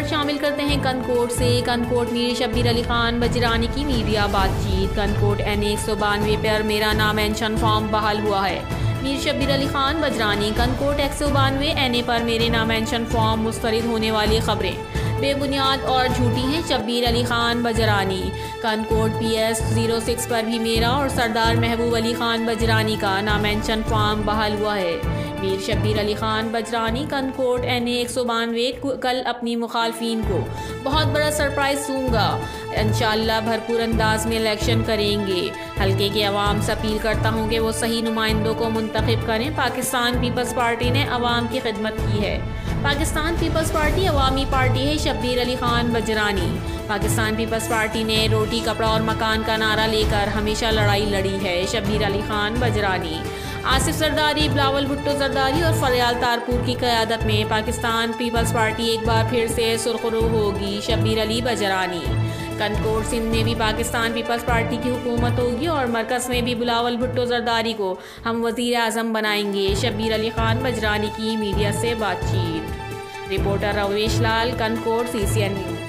खबर शामिल करते हैं कनकोट से। कनकोट मीर शब्बीर अली खान बजरानी की मीडिया बातचीत। कनकोट NA 192 पर मेरा नाम मेंशन फॉर्म बहाल हुआ है। मीर शब्बीर अली खान बजरानी। कनकोट 192 NA पर मेरे नाम मेंशन फॉर्म मुस्तरद होने वाली खबरें बेबुनियाद और झूठी हैं। शब्बीर अली खान बजरानी। कनकोट PS 06 पर भी मेरा और सरदार महबूब अली खान बजरानी का नाम मेंशन फॉर्म बहाल हुआ है। मीर शब्बीर अली खान बजरानी। कनकोट NA 192 कल अपनी मुखालफिन को बहुत बड़ा सरप्राइज दूंगा। इंशाअल्लाह भरपूर अंदाज में इलेक्शन करेंगे। हल्के के अवाम से अपील करता हूँ कि वो सही नुमाइंदों को मुंतखब करें। पाकिस्तान पीपल्स पार्टी ने अवाम की खिदमत की है। पाकिस्तान पीपल्स पार्टी अवामी पार्टी है। शब्बीर अली खान बजरानी। पाकिस्तान पीपल्स पार्टी ने रोटी कपड़ा और मकान का नारा लेकर हमेशा लड़ाई लड़ी है। शब्बीर अली खान बजरानी। आसिफ जरदारी, बिलावल भुट्टो जरदारी और फरियाल तारपुर की क़यादत में पाकिस्तान पीपल्स पार्टी एक बार फिर से सुरखरू होगी। शब्बीर अली बजरानी। कनकोट सिंध में भी पाकिस्तान पीपल्स पार्टी की हुकूमत होगी और मरकज़ में भी बिलावल भुट्टो जरदारी को हम वज़ीर आज़म बनाएंगे। शब्बीर अली खान बजरानी की मीडिया से बातचीत। रिपोर्टर रवेश लाल, कनकोट, CCN न्यूज़।